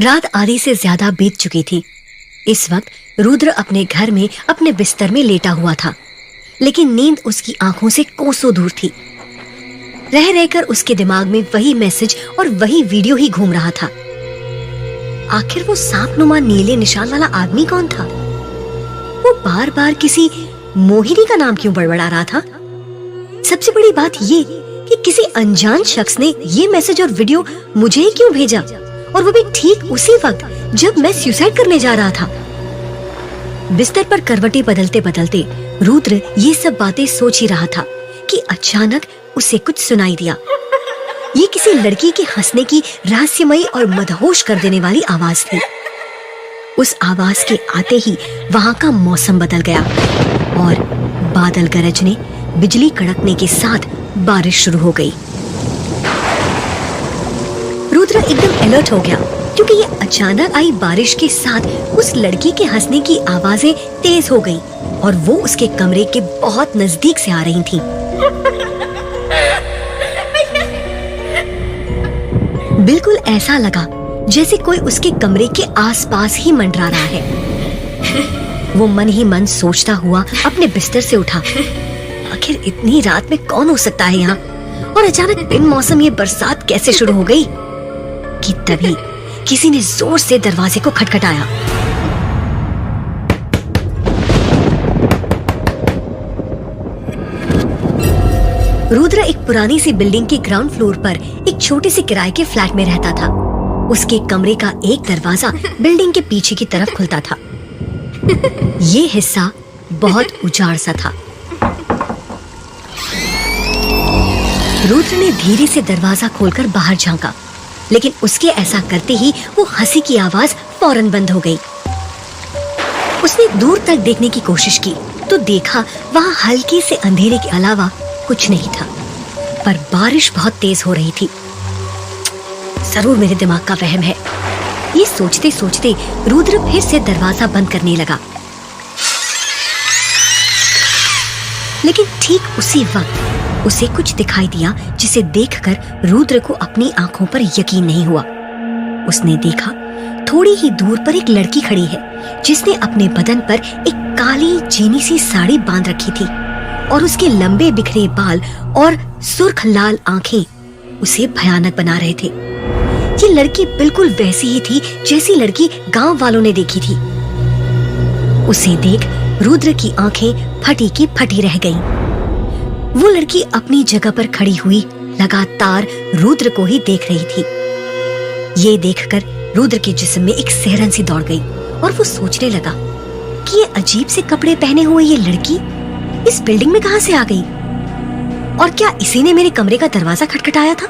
रात आधी से ज्यादा बीत चुकी थी। इस वक्त रुद्र अपने घर में अपने बिस्तर में लेटा हुआ था, लेकिन नींद उसकी आंखों से कोसों दूर थी। रह रहकर उसके दिमाग में वही मैसेज और वही वीडियो ही घूम रहा था। आखिर वो सांपनुमा नीले निशान वाला आदमी कौन था? वो बार बार किसी मोहिनी का नाम क्यों बड़बड़ा रहा था? सबसे बड़ी बात ये कि किसी अनजान शख्स ने ये मैसेज और वीडियो मुझे ही क्यों भेजा, और वो भी ठीक उसी वक्त जब मैं सुसाइड करने जा रहा था। बिस्तर पर करवटें बदलते बदलते रुद्र ये सब बातें सोच ही रहा था कि अचानक उसे कुछ सुनाई दिया। ये किसी लड़की के हंसने की रहस्यमयी और मदहोश कर देने वाली आवाज थी। उस आवाज के आते ही वहां का मौसम बदल गया और बादल गरजने, बिजली कड़कने के साथ बारिश शुरू हो गई। रुद्र एकदम अलर्ट हो गया, क्योंकि ये अचानक आई बारिश के साथ उस लड़की के हंसने की आवाजें तेज हो गई और वो उसके कमरे के बहुत नजदीक से आ रही थीं। बिल्कुल ऐसा लगा जैसे कोई उसके कमरे के आसपास ही मंडरा रहा है। वो मन ही मन सोचता हुआ अपने बिस्तर से उठा। आखिर इतनी रात में कौन हो सकता है यहाँ, और अचानक बिन मौसम ये बरसात कैसे शुरू हो गई? कि तभी किसी ने जोर से दरवाजे को खटखटाया। रुद्र एक पुरानी सी बिल्डिंग के ग्राउंड फ्लोर पर एक छोटे से किराए के फ्लैट में रहता था। उसके कमरे का एक दरवाजा बिल्डिंग के पीछे की तरफ खुलता था। ये हिस्सा बहुत उजाड़ सा था। रुद्र ने धीरे से दरवाजा खोलकर बाहर झांका, लेकिन उसके ऐसा करते ही वो हंसी की आवाज फौरन बंद हो गई। उसने दूर तक देखने की कोशिश की तो देखा वहाँ हल्के से अंधेरे के अलावा कुछ नहीं था, पर बारिश बहुत तेज हो रही थी। जरूर मेरे दिमाग का वहम है, ये सोचते सोचते रुद्र फिर से दरवाजा बंद करने लगा। लेकिन ठीक उसी वक्त उसे कुछ दिखाई दिया, जिसे देखकर रुद्र को अपनी आंखों पर यकीन नहीं हुआ। उसने देखा थोड़ी ही दूर पर एक लड़की खड़ी है, जिसने अपने बदन पर एक काली चीनी सी साड़ी बांध रखी थी और उसके लंबे बिखरे बाल और सुर्ख लाल आंखें उसे भयानक बना रहे थे। ये लड़की बिल्कुल वैसी ही थी जैसी लड़की गांव वालों ने देखी थी। उसे देख रुद्र की आंखें फटी की फटी रह गईं। वो लड़की अपनी जगह पर खड़ी हुई लगातार रुद्र को ही देख रही थी। ये देखकर रुद्र के जिस्म में एक सिहरन सी दौड़ गई और वो सोचने लगा कि ये अजीब से कपड़े पहने हुए ये लड़की इस बिल्डिंग में कहां से आ गई, और क्या इसी ने मेरे कमरे का दरवाजा खटखटाया था?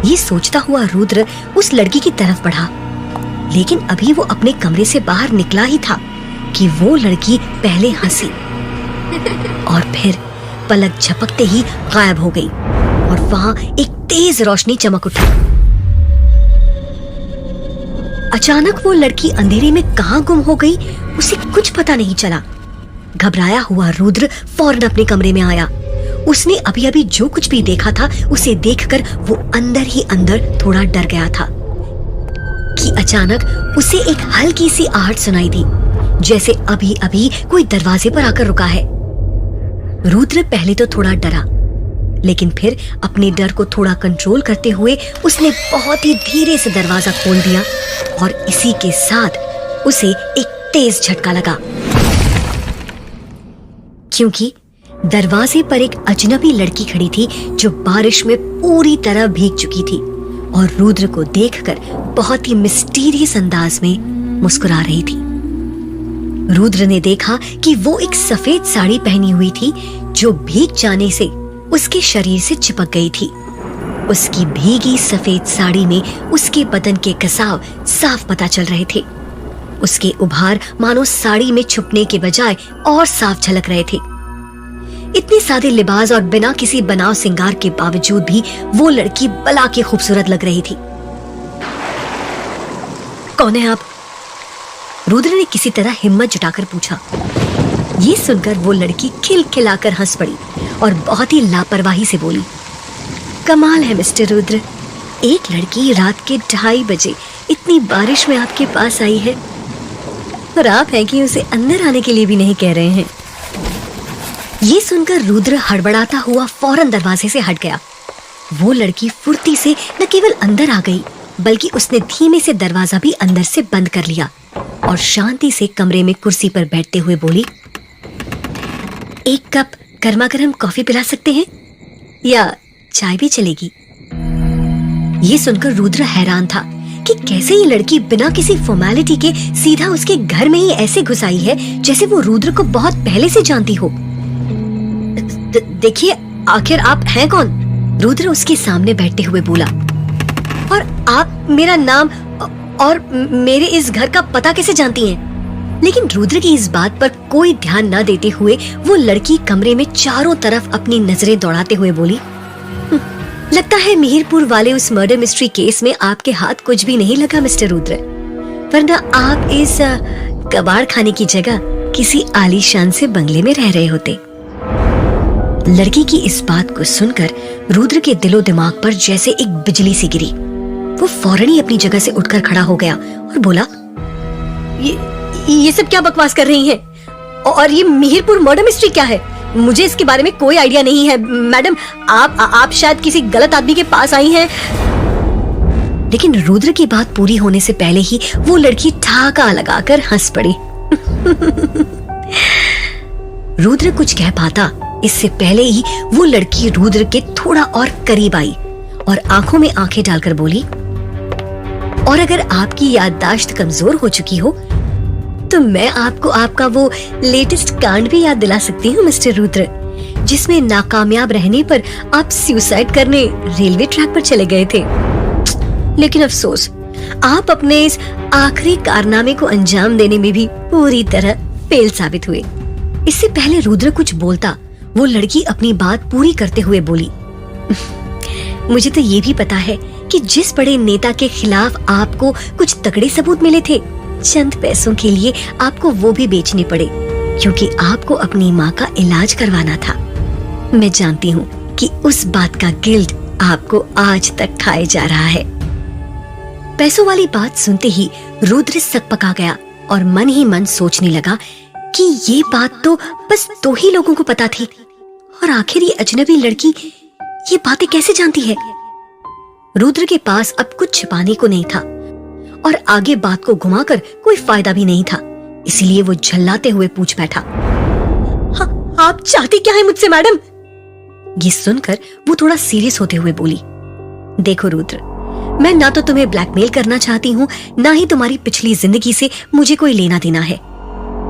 ये सोचता हुआ रुद्र उस लड़की की तरफ बढ़ा, लेकिन अभी वो अपने कमरे से बाहर निकला ही था कि वो लड़की पहले हंसी और फिर पलक झपकते ही गायब हो गई और वहां एक तेज रोशनी चमक उठी। अचानक वो लड़की अंधेरे में कहां गुम हो गई, उसे कुछ पता नहीं चला। घबराया हुआ रुद्र फौरन अपने कमरे में आया। उसने अभी अभी जो कुछ भी देखा था उसे देखकर वो अंदर ही अंदर थोड़ा डर गया था कि अचानक उसे एक हल्की सी आहट सुनाई दी, जैसे अभी अभी कोई दरवाजे पर आकर रुका है। रुद्र पहले तो थोड़ा डरा, लेकिन फिर अपने डर को थोड़ा कंट्रोल करते हुए उसने बहुत ही धीरे से दरवाजा खोल दिया और इसी के साथ उसे एक तेज झटका लगा, क्योंकि दरवाजे पर एक अजनबी लड़की खड़ी थी जो बारिश में पूरी तरह भीग चुकी थी और रुद्र को देखकर बहुत ही मिस्टीरियस अंदाज में मुस्कुरा रही थी। रुद्र ने देखा कि वो एक सफेद साड़ी पहनी हुई थी जो भीग जाने से उसके शरीर से चिपक गई थी। उसकी भीगी सफेद साड़ी में उसके बदन के कसाव साफ पता चल रहे थे। उसके उभार मानो साड़ी में छुपने के बजाय और साफ झलक रहे थे। इतने सादे लिबास और बिना किसी बनाव सिंगार के बावजूद भी वो लड़की बला के खूबसूरत लग रही थी। कौन है आप? रुद्र ने किसी तरह हिम्मत जुटाकर पूछा। ये सुनकर वो लड़की खिलखिलाकर हंस पड़ी और बहुत ही लापरवाही से बोली, कमाल है मिस्टर रुद्र, एक लड़की रात के 2:30 बजे इतनी बारिश में आपके पास आई है और आप हैं कि उसे अंदर आने के लिए भी नहीं कह रहे हैं। ये सुनकर रुद्र हड़बड़ाता हुआ फौरन दरवाजे से हट गया। वो लड़की फुर्ती से न केवल अंदर आ गई बल्कि उसने धीमे से दरवाजा भी अंदर से बंद कर लिया और शांति से कमरे में कुर्सी पर बैठते हुए बोली, एक कप गर्मा गर्म कॉफी पिला सकते हैं या चाय भी चलेगी। ये सुनकर रुद्र हैरान था कि कैसे ये लड़की बिना किसी फॉर्मेलिटी के सीधा उसके घर में ही ऐसे घुस आई है जैसे वो रुद्र को बहुत पहले से जानती हो। देखिए, आखिर आप हैं कौन? रुद्र उसके सामने बैठते हुए बोला। और आप मेरा नाम और मेरे इस घर का पता कैसे जानती हैं? लेकिन रुद्र की इस बात पर कोई ध्यान न देते हुए वो लड़की कमरे में चारों तरफ अपनी नजरें दौड़ाते हुए बोली, लगता है मिहिरपुर वाले उस मर्डर मिस्ट्री केस में आपके हाथ कुछ भी नहीं लगा मिस्टर रुद्र, वरना आप इस कबाड़ खाने की जगह किसी आलीशान से बंगले में रह रहे होते। लड़की की इस बात को सुनकर रुद्र के दिलो दिमाग पर जैसे एक बिजली सी गिरी। वो फौरन ही अपनी जगह से उठकर खड़ा हो गया और बोला, ये सब क्या बकवास कर रही हैं? और ये मिहिरपुर मर्डर मिस्ट्री क्या है? मुझे इसके बारे में कोई आइडिया नहीं है मैडम। आप शायद किसी गलत आदमी के पास आई हैं। लेकिन रुद्र की बात पूरी होने से पहले ही वो लड़की ठहाका लगाकर हंस पड़ी। रुद्र कुछ कह पाता इससे पहले ही वो लड़की रुद्र के थोड़ा और करीब आई और आंखों में आंखें डालकर बोली, और अगर आपकी याददाश्त कमजोर हो चुकी हो तो मैं आपको आपका वो लेटेस्ट कांड भी याद दिला सकती हूँ मिस्टर रुद्र, जिसमें नाकामयाब रहने पर आप सुसाइड करने रेलवे ट्रैक पर चले गए थे। लेकिन अफसोस, आप अपने इस आखिरी कारनामे को अंजाम देने में भी पूरी तरह फेल साबित हुए। इससे पहले रुद्र कुछ बोलता, वो लड़की अपनी बात पूरी करते हुए बोली, मुझे तो ये भी पता है कि जिस बड़े नेता के खिलाफ आपको कुछ तगड़े सबूत मिले थे, चंद पैसों के लिए आपको वो भी बेचने पड़े क्योंकि आपको अपनी माँ का इलाज करवाना था। मैं जानती हूँ कि उस बात का गिल्ट आपको आज तक खाए जा रहा है। पैसों वाली बात सुनते ही रुद्र सकपका गया और मन ही मन सोचने लगा कि ये बात तो बस 2 ही लोगों को पता थी और आखिर ये अजनबी लड़की ये बातें कैसे जानती है। रुद्र के पास अब कुछ छिपाने को नहीं था और आगे बात को घुमाकर कोई फायदा भी नहीं था, इसलिए वो झल्लाते हुए पूछ बैठा, आप चाहती क्या है मुझसे मैडम? ये सुनकर वो थोड़ा सीरियस होते हुए बोली, देखो रुद्र, मैं ना तो तुम्हें ब्लैकमेल करना चाहती हूँ, ना ही तुम्हारी पिछली जिंदगी से मुझे कोई लेना देना है।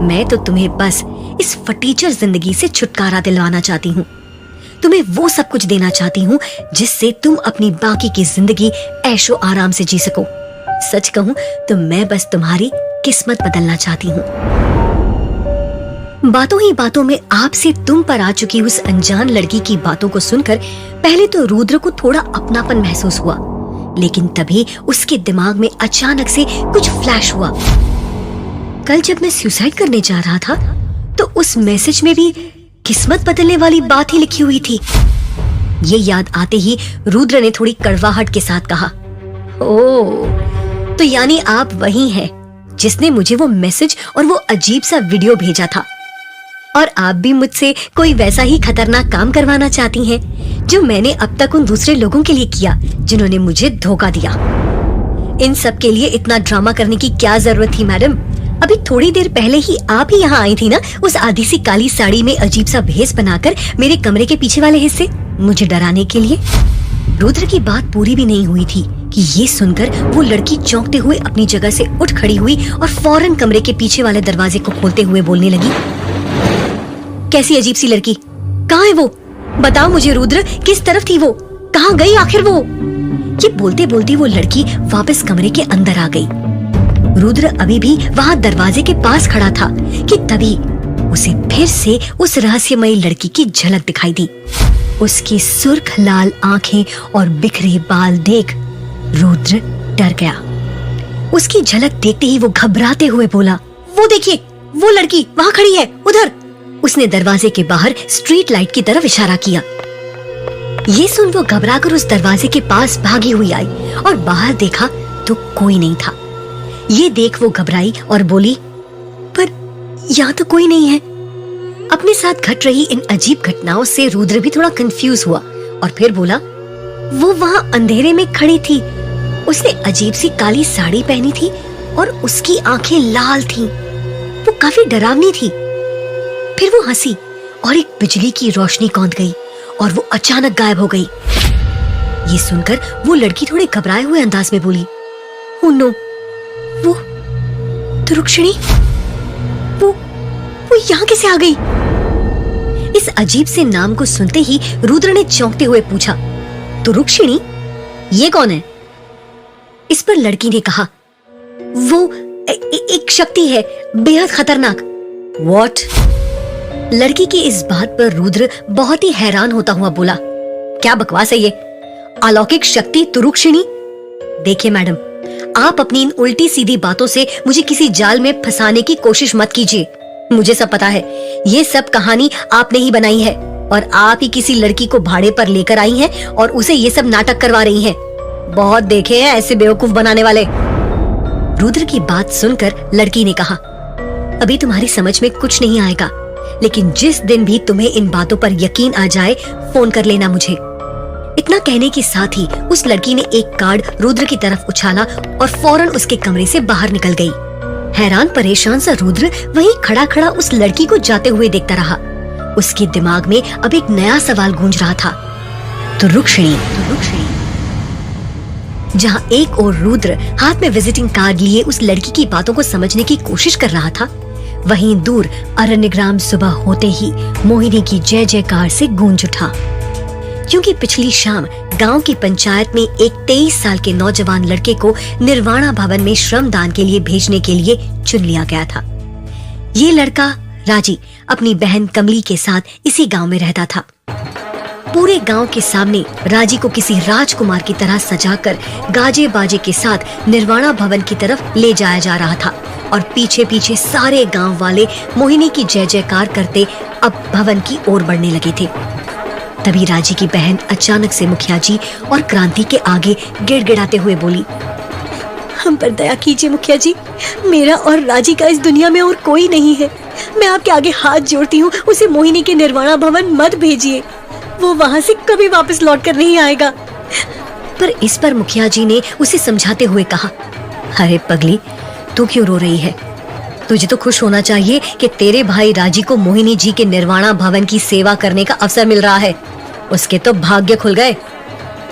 मैं तो तुम्हें बस इस फटीचर जिंदगी से छुटकारा दिलवाना चाहती हूँ। तुम्हें वो सब कुछ देना चाहती हूँ जिससे तुम अपनी बाकी की जिंदगी ऐशो आराम से जी सको। सच कहूँ तो मैं बस तुम्हारी किस्मत बदलना चाहती हूँ। बातों ही बातों में आपसे तुम पर आ चुकी उस अनजान लड़की की बातों को सुनकर पहले तो रुद्र को थोड़ा अपनापन महसूस हुआ, लेकिन तभी उसके दिमाग में अचानक से कुछ फ्लैश हुआ। कल जब मैं सुसाइड करने जा रहा था तो उस मैसेज में भी किस्मत बदलने वाली बात ही लिखी हुई थी। ये याद आते ही रुद्र ने थोड़ी कड़वाहट के साथ कहा, ओह, तो यानी आप वही हैं जिसने मुझे वो मैसेज और वो अजीब सा वीडियो भेजा था, और आप भी मुझसे कोई वैसा ही खतरनाक काम करवाना चाहती हैं जो मैंने अब तक उन दूसरे लोगों के लिए किया जिन्होंने मुझे धोखा दिया। इन सब के लिए इतना ड्रामा करने की क्या जरूरत थी मैडम? अभी थोड़ी देर पहले ही आप ही यहाँ आई थी ना, उस आधी सी काली साड़ी में अजीब सा भेस बनाकर मेरे कमरे के पीछे वाले हिस्से, मुझे डराने के लिए। रुद्र की बात पूरी भी नहीं हुई थी कि ये सुनकर वो लड़की चौंकते हुए अपनी जगह से उठ खड़ी हुई और फौरन कमरे के पीछे वाले दरवाजे को खोलते हुए बोलने लगी, कैसी अजीब सी लड़की, कहाँ है वो? बताओ मुझे रुद्र, किस तरफ थी वो? कहाँ गई आखिर वो? ये बोलते बोलते वो लड़की वापस कमरे के अंदर आ गई। रुद्र अभी भी वहाँ दरवाजे के पास खड़ा था कि तभी उसे फिर से उस रहस्यमयी लड़की की झलक दिखाई दी। उसकी सुर्ख लाल आंखें और बिखरे बाल देख रुद्र डर गया। उसकी झलक देखते ही वो घबराते हुए बोला, वो देखिए, वो लड़की वहाँ खड़ी है, उधर। उसने दरवाजे के बाहर स्ट्रीट लाइट की तरफ इशारा किया। ये सुन वो घबराकर उस दरवाजे के पास भागी हुई आई और बाहर देखा तो कोई नहीं था। ये देख वो घबराई और बोली, पर यहाँ तो कोई नहीं है। अपने साथ घट रही इन अजीब घटनाओं से रुद्र भी थोड़ा कंफ्यूज हुआ और फिर बोला, वो वहां अंधेरे में खड़ी थी। उसने अजीब सी काली साड़ी पहनी थी और उसकी आंखें लाल थीं। वो काफी डरावनी थी। फिर वो हंसी और एक बिजली की रोशनी कौंध गई और वो अचानक गायब हो गई। ये सुनकर वो लड़की थोड़े घबराए हुए अंदाज में बोली, ओह नो, वो तुरुक्षिणी, वो यहाँ कैसे आ गई? इस अजीब से नाम को सुनते ही रुद्र ने चौंकते हुए पूछा, तुरुक्षिणी, ये कौन है? इस पर लड़की ने कहा, वो एक शक्ति है, बेहद खतरनाक। What? लड़की की इस बात पर रुद्र बहुत ही हैरान होता हुआ बोला, क्या बकवास है ये? अलौकिक शक्ति तुरुक्षिणी? देखिए मैडम, आप अपनी इन उल्टी सीधी बातों से मुझे किसी जाल में फंसाने की कोशिश मत कीजिए। मुझे सब पता है, ये सब कहानी आपने ही बनाई है और आप ही किसी लड़की को भाड़े पर लेकर आई हैं और उसे ये सब नाटक करवा रही हैं। बहुत देखे हैं ऐसे बेवकूफ बनाने वाले। रुद्र की बात सुनकर लड़की ने कहा, अभी तुम्हारी समझ में कुछ नहीं आएगा, लेकिन जिस दिन भी तुम्हें इन बातों पर यकीन आ जाए, फोन कर लेना मुझे। इतना कहने के साथ ही उस लड़की ने एक कार्ड रुद्र की तरफ उछाला और फौरन उसके कमरे से बाहर निकल गई। हैरान परेशान सा रुद्र वहीं खड़ा खड़ा उस लड़की को जाते हुए देखता रहा। उसके दिमाग में अब एक नया सवाल गूंज रहा था, तुरुक्षिणी। जहां एक और रुद्र हाथ में विजिटिंग कार्ड लिए उस लड़की की बातों को समझने की कोशिश कर रहा था, वहीं दूर अरण्यग्राम सुबह होते ही मोहिनी की जय जयकार से गूंज उठा, क्योंकि पिछली शाम गांव की पंचायत में एक 23 साल के नौजवान लड़के को निर्वाणा भवन में श्रमदान के लिए भेजने के लिए चुन लिया गया था। ये लड़का राजी अपनी बहन कमली के साथ इसी गांव में रहता था। पूरे गांव के सामने राजी को किसी राजकुमार की तरह सजाकर गाजे बाजे के साथ निर्वाणा भवन की तरफ ले जाया जा रहा था और पीछे पीछे सारे गांव वाले मोहिनी की जय जयकार करते अब भवन की ओर बढ़ने लगे थे। तभी राजी की बहन अचानक से मुखिया जी और क्रांति के आगे गिड़गिड़ाते हुए बोली, हम पर दया कीजिए मुखिया जी, मेरा और राजी का इस दुनिया में और कोई नहीं है। मैं आपके आगे हाथ जोड़ती हूँ, उसे मोहिनी के निर्वाणा भवन मत भेजिए, वो वहाँ से कभी वापस लौट कर नहीं आएगा। पर इस पर मुखिया जी ने उसे समझाते हुए कहा, अरे पगली, तू क्यों रो रही है? तुझे तो खुश होना चाहिए कि तेरे भाई राजी को मोहिनी जी के निर्वाणा भवन की सेवा करने का अवसर मिल रहा है। उसके तो भाग्य खुल गए।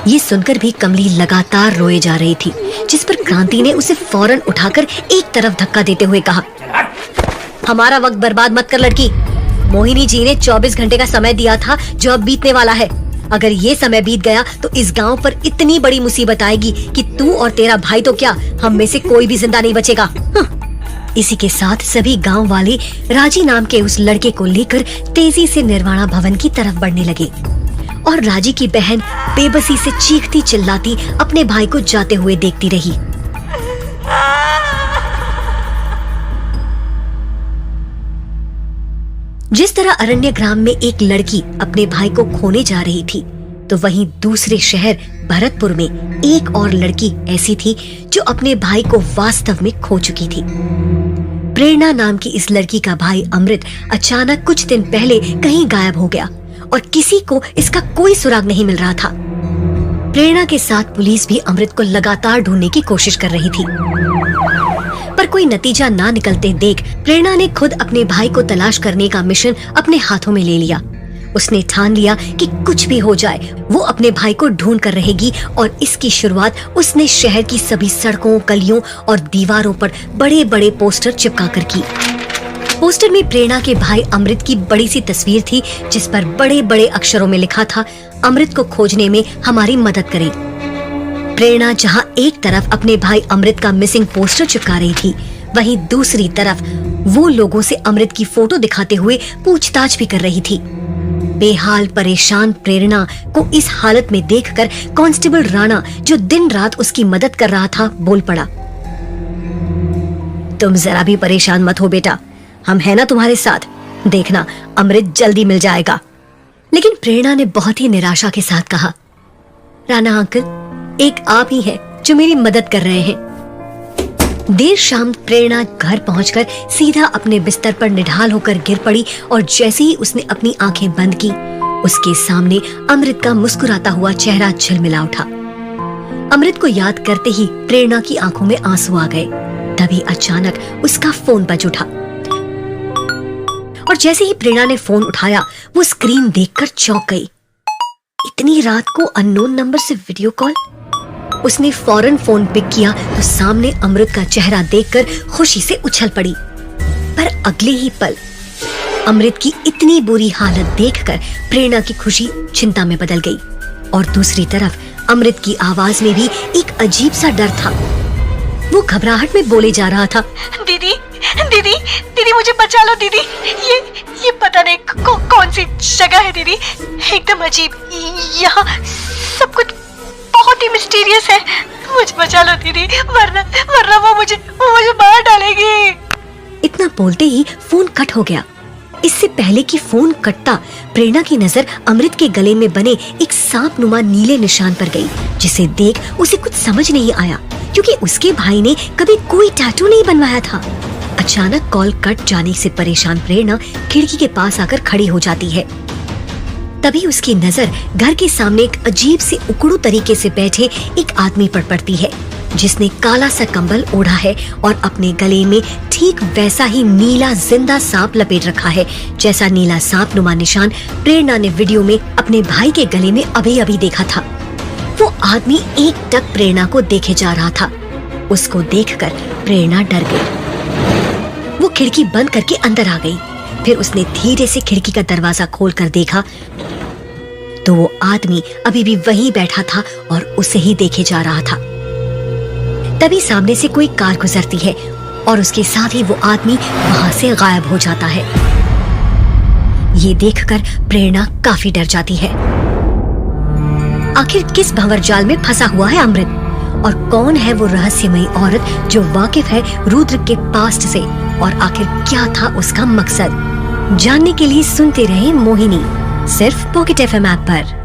ये सुनकर भी कमली लगातार रोए जा रही थी, जिस पर क्रांति ने उसे फौरन उठाकर एक तरफ धक्का देते हुए कहा, हमारा वक्त बर्बाद मत कर लड़की। मोहिनी जी ने 24 घंटे का समय दिया था जो अब बीतने वाला है। अगर ये समय बीत गया तो इस गांव पर इतनी बड़ी मुसीबत आएगी कि तू और तेरा भाई तो क्या, हम में से कोई भी जिंदा नहीं बचेगा। इसी के साथ सभी गांव वाले राजी नाम के उस लड़के को लेकर तेजी से निर्वाणा भवन की तरफ बढ़ने लगे और राजी की बहन बेबसी से चीखती चिल्लाती अपने भाई को जाते हुए देखती रही। जिस तरह अरण्य ग्राम में एक लड़की अपने भाई को खोने जा रही थी, तो वहीं दूसरे शहर भरतपुर में एक और लड़की ऐसी थी जो अपने भाई को वास्तव में खो चुकी थी। प्रेरणा नाम की इस लड़की का भाई अमृत अचानक कुछ दिन पहले कहीं गायब हो गया और किसी को इसका कोई सुराग नहीं मिल रहा था। प्रेरणा के साथ पुलिस भी अमृत को लगातार ढूंढने की कोशिश कर रही थी, पर कोई नतीजा ना निकलते देख प्रेरणा ने खुद अपने भाई को तलाश करने का मिशन अपने हाथों में ले लिया। उसने ठान लिया कि कुछ भी हो जाए वो अपने भाई को ढूंढ कर रहेगी और इसकी शुरुआत उसने शहर की सभी सड़कों, गलियों और दीवारों पर बड़े बड़े पोस्टर चिपका कर की। पोस्टर में प्रेरणा के भाई अमृत की बड़ी सी तस्वीर थी, जिस पर बड़े बड़े अक्षरों में लिखा था, अमृत को खोजने में हमारी मदद करें। प्रेरणा जहां एक तरफ अपने भाई अमृत का मिसिंग पोस्टर चिपका रही थी, वहीं दूसरी तरफ वो लोगों से अमृत की फोटो दिखाते हुए पूछताछ भी कर रही थी। बेहाल परेशान प्रेरणा को इस हालत में देखकर कांस्टेबल राणा, जो दिन रात उसकी मदद कर रहा था, बोल पड़ा, तुम जरा भी परेशान मत हो बेटा, हम है ना तुम्हारे साथ, देखना अमृत जल्दी मिल जाएगा। लेकिन प्रेरणा ने बहुत ही निराशा के साथ कहा, राणा अंकल, एक आप ही है जो मेरी मदद कर रहे हैं। देर शाम प्रेरणा घर पहुंचकर सीधा अपने बिस्तर पर निढाल होकर गिर पड़ी और जैसे ही उसने अपनी आंखें बंद की, उसके सामने अमृत का मुस्कुराता हुआ चेहरा झिलमिला उठा। अमृत को याद करते ही प्रेरणा की आंखों में आंसू आ गए। तभी अचानक उसका फोन बज उठा और जैसे ही प्रेरणा ने फोन उठाया, वो स्क्रीन देखकर चौंक गई। इतनी रात को अननोन नंबर से वीडियो कॉल। उसने फौरन फोन पिक किया तो सामने अमृत का चेहरा देखकर खुशी से उछल पड़ी। पर अगले ही पल अमृत की इतनी बुरी हालत देखकर प्रेरणा की खुशी चिंता में बदल गई और दूसरी तरफ अमृत की आवाज में भी एक अजीब सा डर था। वो घबराहट में बोले जा रहा था, दीदी दीदी दीदी मुझे बचा लो दीदी, ये पता नहीं कौन सी जगह है दीदी, एकदम अजीब, यहाँ सब कुछ बहुत ही मिस्टीरियस है, मुझे बचा लो दीदी, वरना वो मुझे मार डालेगी। इतना बोलते ही फोन कट हो गया। इससे पहले कि फोन कटता, प्रेरणा की नजर अमृत के गले में बने एक सांप नुमा नीले निशान पर गई, जिसे देख उसे कुछ समझ नहीं आया क्योंकि उसके भाई ने कभी कोई टैटू नहीं बनवाया था। अचानक कॉल कट जाने से परेशान प्रेरणा खिड़की के पास आकर खड़ी हो जाती है। तभी उसकी नजर घर के सामने एक अजीब से उकड़ू तरीके से बैठे एक आदमी पर पड़ती है, जिसने काला सा कंबल ओढ़ा है और अपने गले में ठीक वैसा ही नीला जिंदा सांप लपेट रखा है जैसा नीला सांप नुमा निशान प्रेरणा ने वीडियो में अपने भाई के गले में अभी देखा था। वो आदमी एकटक प्रेरणा को देखे जा रहा था। उसको देखकर प्रेरणा डर गई। वो खिड़की बंद करके अंदर आ गई। फिर उसने धीरे से खिड़की का दरवाजा खोलकर देखा तो वो आदमी अभी भी वहीं बैठा था और उसे ही देखे जा रहा था। तभी सामने से कोई कार गुजरती है और उसके साथ ही वो आदमी वहां से गायब हो जाता है। ये देखकर प्रेरणा काफी डर जाती है। आखिर किस भंवरजाल में फंसा हुआ है अमृत और कौन है वो रहस्यमयी औरत जो वाकिफ है रुद्र के पास्ट से, और आखिर क्या था उसका मकसद? जानने के लिए सुनते रहे मोहिनी, सिर्फ पॉकेट FM ऐप पर।